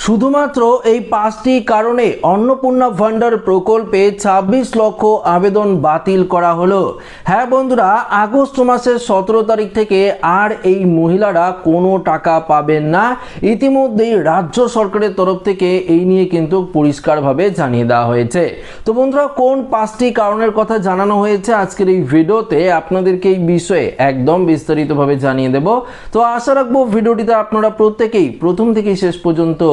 শুধুমাত্র এই 5টি কারণে অন্নপূর্ণা ভান্ডার প্রকল্পে 26 লক্ষ আবেদন বাতিল করা হলো। হ্যাঁ বন্ধুরা, আগস্ট মাসের 17 তারিখ থেকে আর এই মহিলারা কোনো টাকা পাবেন না। ইতিমধ্যেই রাজ্য সরকারের তরফ থেকে এই নিয়ে কিন্তু পরিষ্কারভাবে জানিয়ে দেওয়া হয়েছে। তো বন্ধুরা, কোন 5টি কারণের কথা জানানো হয়েছে আজকের এই ভিডিওতে আপনাদেরকে এই বিষয়ে একদম বিস্তারিতভাবে জানিয়ে দেব। তো আশা রাখবো ভিডিওটিতে আপনারা প্রত্যেকেই প্রথম থেকে শেষ পর্যন্ত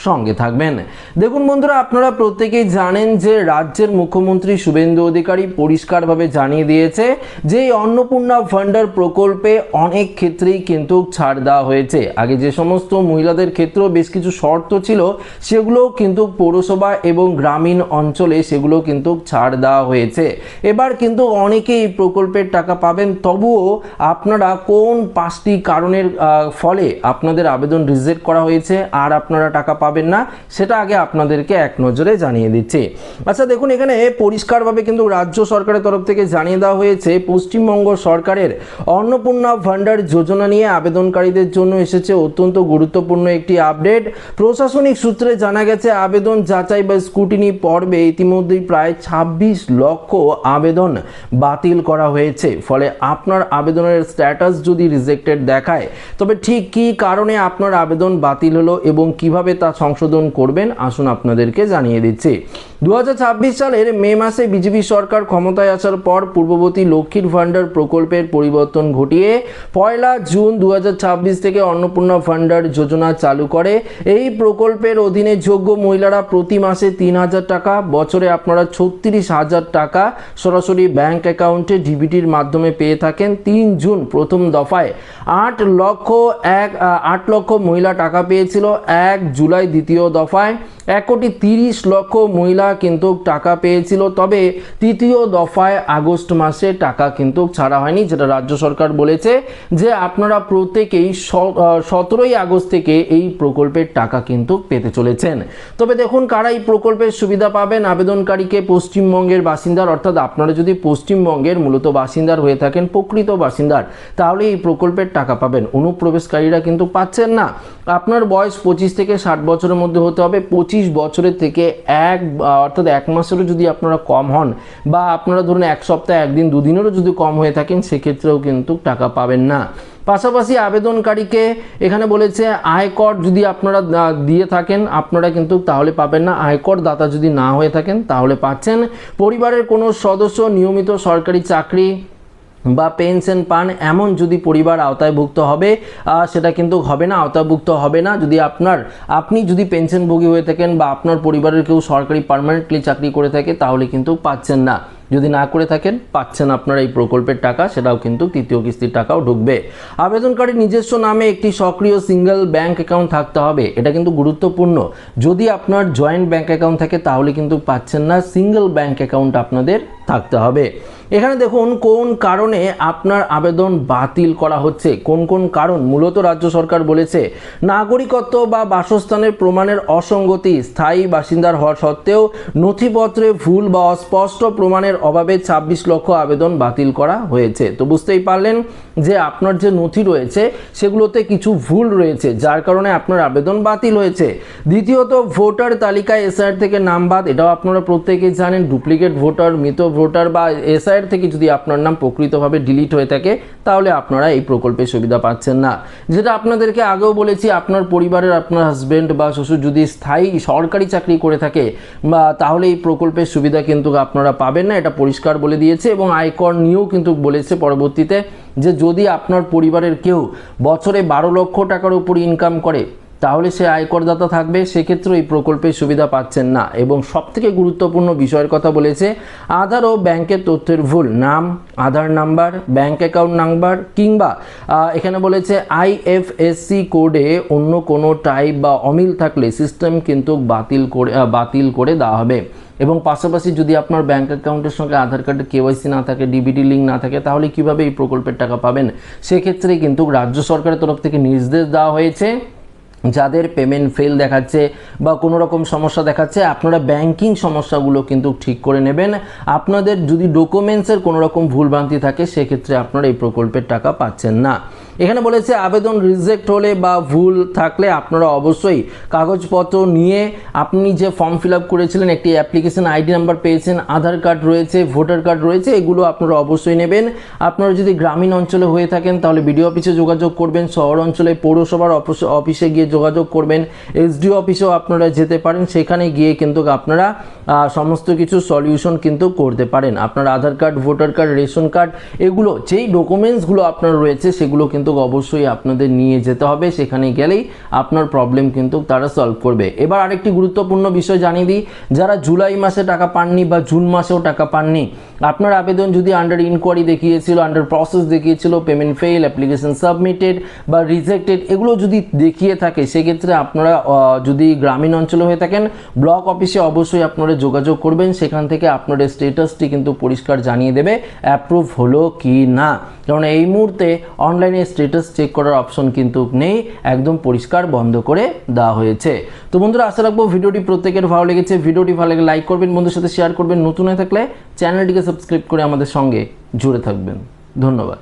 সঙ্গে থাকবেন। দেখুন বন্ধুরা, আপনারা প্রত্যেকেই জানেন যে রাজ্যের মুখ্যমন্ত্রী শুভেন্দু অধিকারী পরিষ্কারভাবে জানিয়ে দিয়েছে যে এই অন্নপূর্ণা ভান্ডার প্রকল্পে অনেক ক্ষেত্রেই কিন্তু ছাড় দেওয়া হয়েছে। আগে যে সমস্ত মহিলাদের ক্ষেত্রেও বেশ কিছু শর্ত ছিল সেগুলো কিন্তু পৌরসভা এবং গ্রামীণ অঞ্চলে সেগুলো কিন্তু ছাড় দেওয়া হয়েছে। এবার কিন্তু অনেকেই এই প্রকল্পের টাকা পাবেন। তবুও আপনারা কোন 5টি কারণের ফলে আপনাদের আবেদন রিজেক্ট করা হয়েছে আর আপনারা টাকা পাবেন না সেটা আগে আপনাদেরকে এক নজরে জানিয়ে দিচ্ছি। আচ্ছা দেখুন, এখানে পরিষ্কারভাবে কিন্তু রাজ্য সরকারের তরফ থেকে জানিয়ে দেওয়া হয়েছে পশ্চিমবঙ্গ সরকারের অন্নপূর্ণা ভান্ডার যোজনা নিয়ে আবেদনকারীদের জন্য এসেছে অত্যন্ত গুরুত্বপূর্ণ একটি আপডেট। প্রশাসনিক সূত্রে জানা গেছে আবেদন যাচাই বা স্ক্রুটিনি পর্বে ইতিমধ্যেই প্রায় 26 লক্ষ আবেদন বাতিল করা হয়েছে। ফলে আপনার আবেদনের স্ট্যাটাস যদি রিজেক্টেড দেখায় তবে ঠিক কী কারণে আপনার আবেদন বাতিল হলো এবং কিভাবে তা সংশোধন করবেন আসুন আপনাদেরকে জানিয়ে দিচ্ছি। 2026 সালের মে মাসে বিজেপি সরকার ক্ষমতায় আসার পর পূর্ববর্তী লক্ষ্মীর ভান্ডার প্রকল্পের পরিবর্তন ঘটিয়ে 1 জুন 2026 থেকে অন্নপূর্ণা ভান্ডার যোজনা চালু করে। এই প্রকল্পের অধীনে যোগ্য মহিলারা প্রতি মাসে 3,000 টাকা, বছরে আপনারা 36,000 টাকা সরাসরি ব্যাংক অ্যাকাউন্টে ডিবিটির মাধ্যমে পেয়ে থাকেন। 3 জুন প্রথম দফায় 8 লক্ষ মহিলা টাকা পেয়েছিল। 1 জুলাই দ্বিতীয় দফায় 1,30,00,000 মহিলা কিন্তু টাকা পেয়েছিল। তবে তৃতীয় দফায় আগস্ট মাসে টাকা কিন্তু ছাড়া হয়নি, যেটা রাজ্য সরকার বলেছে যে আপনারা প্রত্যেকেই 17 আগস্ট থেকে এই প্রকল্পের টাকা কিন্তু পেতে চলেছেন। তবে দেখুন, কারা এই প্রকল্পের সুবিধা পাবেন? আবেদনকারীকে পশ্চিমবঙ্গের বাসিন্দার, অর্থাৎ আপনারা যদি পশ্চিমবঙ্গের মূলত বাসিন্দার হয়ে থাকেন, প্রকৃত বাসিন্দার, তাহলে এই প্রকল্পের টাকা পাবেন। অনুপ্রবেশকারীরা কিন্তু পাচ্ছেন না। আপনার বয়স 25 থেকে 60 বছরের মধ্যে হতে হবে। 25 বছরের থেকে অর্থাৎ 1 মাসেরও যদি আপনারা কম হন বা আপনারা ধরুন 1 সপ্তাহ 1 দিন 2 দিনেরও যদি কম হয়ে থাকেন সেক্ষেত্রেও কিন্তু টাকা পাবেন না। পাশাপাশি আবেদনকারীকে এখানে বলেছে আয়কর যদি আপনারা দিয়ে থাকেন আপনারা কিন্তু তাহলে পাবেন না। আয়কর দাতা যদি না হয়ে থাকেন তাহলে পাচ্ছেন। পরিবারের কোনো সদস্য নিয়মিত সরকারি চাকরি বা পেনশন পান এমন যদি পরিবার আওতায়ভুক্ত হবে সেটা কিন্তু হবে না, আওতাভুক্ত হবে না। যদি আপনি যদি পেনশনভোগী হয়ে থাকেন বা আপনার পরিবারের কেউ সরকারি পার্মানেন্টলি চাকরি করে থাকে তাহলে কিন্তু পাচ্ছেন না। যদি না করে থাকেন পাচ্ছেন আপনারা এই প্রকল্পের টাকা, সেটাও কিন্তু তৃতীয় কিস্তির টাকাও ঢুকবে। আবেদনকারীর নিজস্ব নামে একটি সক্রিয় সিঙ্গেল ব্যাংক অ্যাকাউন্ট থাকতে হবে, এটা কিন্তু গুরুত্বপূর্ণ। যদি আপনার জয়েন্ট ব্যাংক অ্যাকাউন্ট থাকে তাহলে কিন্তু পাচ্ছেন না, সিঙ্গেল ব্যাংক অ্যাকাউন্ট আপনাদের থাকতে হবে। এখানে দেখুন কোন কারণে আপনার আবেদন বাতিল করা হচ্ছে, কোন কোন কারণ মূলত রাজ্য সরকার বলেছে। নাগরিকত্ব বা বাসস্থানের প্রমাণের অসঙ্গতি, স্থায়ী বাসিন্দার হওয়া সত্ত্বেও নথিপত্রে ভুল বা অস্পষ্ট প্রমাণের অভাবে 26 লক্ষ আবেদন বাতিল করা হয়েছে। তো বুঝতেই পারলেন যে আপনার যে নথি রয়েছে সেগুলোতে কিছু ভুল রয়েছে, যার কারণে আপনার আবেদন বাতিল হয়েছে। দ্বিতীয়ত, ভোটার তালিকায় এসআইআর থেকে নাম বাদ, এটাও আপনারা প্রত্যেকেই জানেন। ডুপ্লিকেট ভোটার, মৃত ভোটার বা এসআইআর থেকে যদি আপনার নাম প্রকৃতভাবে ডিলিট হয়ে থাকে তাহলে আপনারা এই প্রকল্পের সুবিধা পাচ্ছেন না। যেটা আপনাদেরকে আগেও বলেছি, আপনার পরিবারের আপনার হাজব্যান্ড বা শ্বশুর যদি স্থায়ী সরকারি চাকরি করে থাকে তাহলে এই প্রকল্পের সুবিধা কিন্তু আপনারা পাবেন না, এটা পরিষ্কার বলে দিয়েছে। এবং আয়কর নিয়েও কিন্তু বলেছে পরবর্তীতে যে যদি আপনার পরিবারের কেউ বছরে 12 লক্ষ টাকার উপর ইনকাম করে তাহলে সে আয়করদাতা থাকবে, সেক্ষেত্রে এই প্রকল্পের সুবিধা পাচ্ছেন না। এবং সবথেকে গুরুত্বপূর্ণ বিষয়ের কথা বলেছে, আধার ও ব্যাংকের তথ্যের ভুল, নাম, আধার নাম্বার, ব্যাংক অ্যাকাউন্ট নাম্বার কিংবা এখানে বলেছে আইএফএসসি কোডে অন্য কোনো টাইপ বা অমিল থাকলে সিস্টেম কিন্তু বাতিল করে দেওয়া হবে। এবং পাশাপাশি যদি আপনার ব্যাংক অ্যাকাউন্টের সঙ্গে আধার কার্ডের কেওয়াইসি না থাকে, ডিবিটি লিঙ্ক না থাকে তাহলে কিভাবে এই প্রকল্পের টাকা পাবেন? সেক্ষেত্রে কিন্তু রাজ্য সরকারের তরফ থেকে নির্দেশ দেওয়া হয়েছে যাদের পেমেন্ট ফেল দেখাচ্ছে বা কোনো রকম সমস্যা দেখাচ্ছে আপনারা ব্যাংকিং সমস্যাগুলো কিন্তু ঠিক করে নেবেন। আপনাদের যদি ডকুমেন্টসের কোনো রকম ভুলভ্রান্তি থাকে সেক্ষেত্রে আপনারা এই প্রকল্পের টাকা পাচ্ছেন না। এখানে বলেছে আবেদন রিজেক্ট হলে বা ভুল থাকলে আপনারা অবশ্যই কাগজপত্র নিয়ে আপনি যে ফর্ম ফিল আপ করেছিলেন, একটি অ্যাপ্লিকেশন আইডি নাম্বার পেয়েছেন, আধার কার্ড রয়েছে, ভোটার কার্ড রয়েছে, এগুলো আপনারা অবশ্যই নেবেন। আপনারা যদি গ্রামীণ অঞ্চলে হয়ে থাকেন তাহলে বিডিও অফিসে যোগাযোগ করবেন, শহর অঞ্চলে পৌরসভার অফিসে গিয়ে যোগাযোগ করবেন, এসডিও অফিসেও আপনারা যেতে পারেন, সেখানে গিয়ে কিন্তু আপনারা সমস্ত কিছু সলিউশন কিন্তু করতে পারেন। আপনার Aadhaar card, voter card, ration card, এগুলো যেই ডকুমেন্টসগুলো আপনার রয়েছে সেগুলো কিন্তু অবশ্যই আপনাদের নিয়ে যেতে হবে। সেখানে গেলেই আপনার প্রবলেম কিন্তু তারা সলভ করবে। এবার আরেকটি গুরুত্বপূর্ণ বিষয় জানিয়ে দিই, যারা জুলাই মাসে টাকা পাননি বা জুন মাসেও টাকা পাননি, আপনার আবেদন যদি আন্ডার ইনকোয়ারি দেখিয়েছিল, আন্ডার প্রসেস দেখিয়েছিল, পেমেন্ট ফেল, অ্যাপ্লিকেশন সাবমিটেড বা রিজেক্টেড, এগুলো যদি দেখিয়ে থাকে সেক্ষেত্রে আপনারা যদি গ্রামীণ অঞ্চলে হয়ে থাকেন ব্লক অফিসে অবশ্যই আপনারা যোগাযোগ করবেন। সেখান থেকে আপনার স্টেটাসটি কিন্তু পরিষ্কার জানিয়ে দেবে অ্যাপ্রুভ হলো কি না, কারণ এই মুহূর্তে অনলাইনে স্টেটাস চেক করার অপশন কিন্তু নেই, একদম পরিষ্কার বন্ধ করে দেওয়া হয়েছে। তো বন্ধুরা, আশা রাখবো ভিডিওটি প্রত্যেকের ভালো লেগেছে। ভিডিওটি ভালো লাগলে লাইক করবেন, বন্ধুদের সাথে শেয়ার করবেন, নতুন হয়ে থাকলে চ্যানেলটিকে সাবস্ক্রাইব করে আমাদের সঙ্গে জুড়ে থাকবেন। ধন্যবাদ।